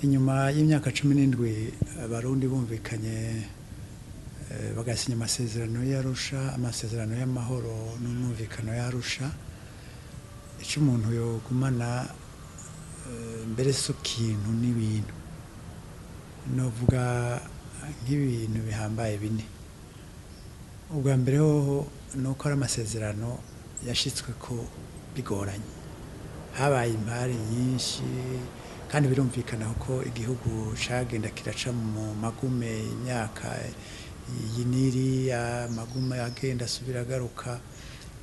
inyuma y'imyaka 17 abarundi bumvikanye bagasinya amasezerano y'Arusha, amasezerano y'amahoro n'umvikano y'Arusha, icyo umuntu yogumana mbere so kintu n'ibintu novuga nk'ibintu bihambaye bine. Ubwa mbere ho nuko ari amasezerano yashitswe ko bigoranye, habaye impari nyinshi kandi birumvikana ko igihugu cagenda kiraca mu magume imyaka yiniri magume agenda asubira garuka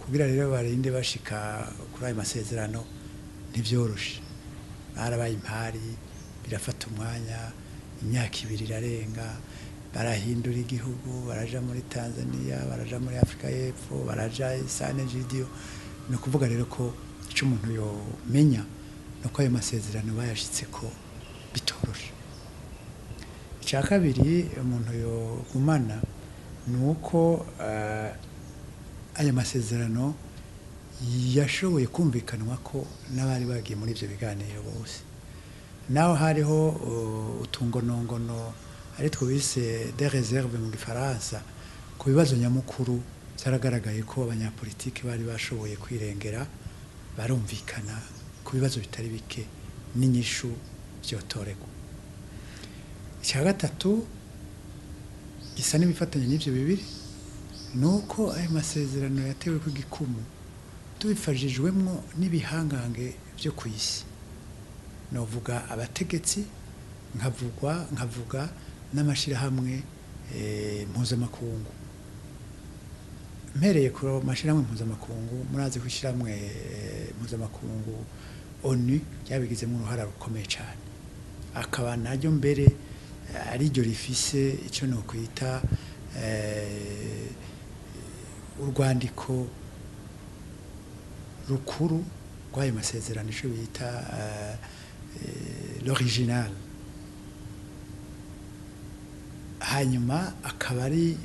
kugira rero barinde bashika kuri ayo masezerano ntivyoroshe. Harabaye impari birafata umwanya, imyaka 2 irarenga, barahindura igihugu, baraja muri Tanzania, baraja muri Afrika y'Epfo, baraja Sane Gidio. No kuvuga rero ko ico umuntu yo menya nuko ayo masezerano bayashitse ko bitoroshe. Icya kabiri umuntu yo gumana nuko ayo masezerano yashoboye kumvikanwa ko n'abari bagiye muri ivyo biganiro bose. Naho hariho utungonongono ari twise des réserves mu Gifaransa ku bibazo nyamukuru, cyaragaragaye ko abanyapolitiki bari bashoboye kwirengera, barumvikana ku bibazo bitari bike n'inyishu byotorego. Icya gatatu gisa n'ibifatanye n'ivyo bibiri nuko ayo masezerano yatewe ku gikumu tubifashijwemwo n'ibihangange byo kwisi, novuga abategetsi, nkavuga n'amashirahamwe mpuzamakungu. Mpereye ku mashirahamwe mpuzamakungu, murazi kwishiramwe mpuzamakungu ONU yabigizemo uruhara rukomeye cyane, akaba naryo mbere ari ryo rifise icyo no kwita urwandiko rukuru rw'ayo masezerano, icyo bita l'original. Hanyuma akaba ari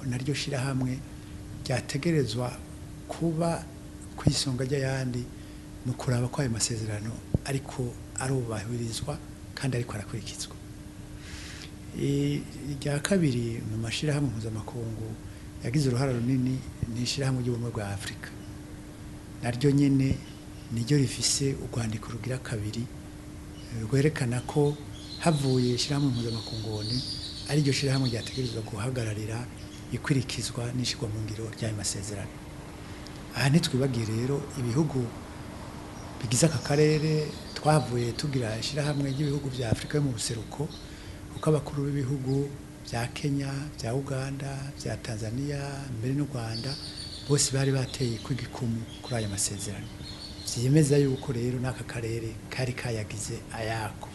naryo shirahamwe ryategerezwa kuba kwisonga ry'ayandi mu kuraba ko ayo masezerano ariko arubahirizwa kandi ariko arakurikizwa. Irya kabiri mu mashirahamwe mpuzamakungu yagize uruhara runini ni ishirahamwe ry'ubumwe bwa Afrika, naryo nyene niryo rifise urwandiko rugira kabiri rwerekana ko havuye ishirahamwe mpuzamakungu ari ryo shirahamwe ryategerezwa guhagararira ikwirikizwa n'ishirwa mu ngiro ry'ayo masezerano. Aha ntitwibagiye rero ibihugu bigize aka karere, twavuye tugira ishirahamwe ry'ibihugu vya Afrika yo mu buseruko, uko abakuru b'ibihugu vya Kenya, vya Uganda, vya Tanzania mbere n'u Rwanda bose bari bateye kw'igikumu kuri ayo masezerano, vyemeza yuko rero n'aka karere kari kayagize ayako.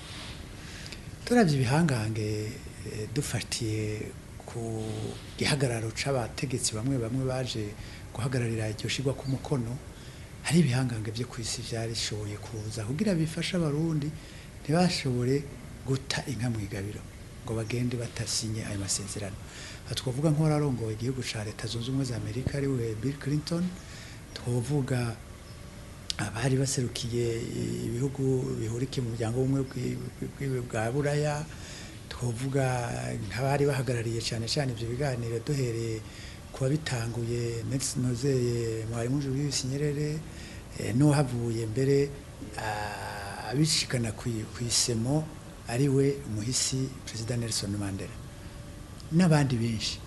Turavye ibihangange dufatiye ku gihagararo c'abategetsi bamwe baje guhagararira iryo shirwa ku mukono, hari ibihangange byo kwisi vyarishoboye kuza kugira bifasha abarundi ntibashobore guta inka mwigabiro ngo bagende batasinye ayo masezerano. Twavuga nk'orarongoye igihugu ca Leta Zunze Ubumwe za Amerika ari we Bill Clinton, twavuga abari baserukiye ibihugu bihurikiye mu muryango w'ubumwe bwa Buraya, twavuga nk'abari bahagarariye cyane ivyo biganiro duhereye kuba bitanguye Nelson Nozeye, Mwalimu Julius Nyerere, no havuye mbere abishikana kwisemo ari we umuhisi President Nelson Mandela n'abandi benshi.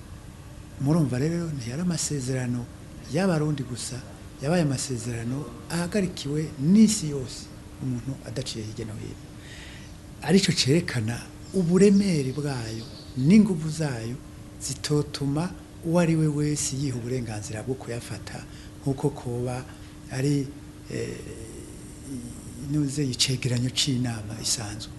Murumva rero ntiyari amasezerano y'abarundi gusa, yabaye amasezerano ahagarikiwe n'isi yose, umuntu adaciye hirya no hino. Arico cerekana uburemere bwayo n'inguvu zayo zitotuma uwo ari we wese yiha uburenganzira bwo kuyafata nk'uko koba ari icegeranyo c'inama isanzwe.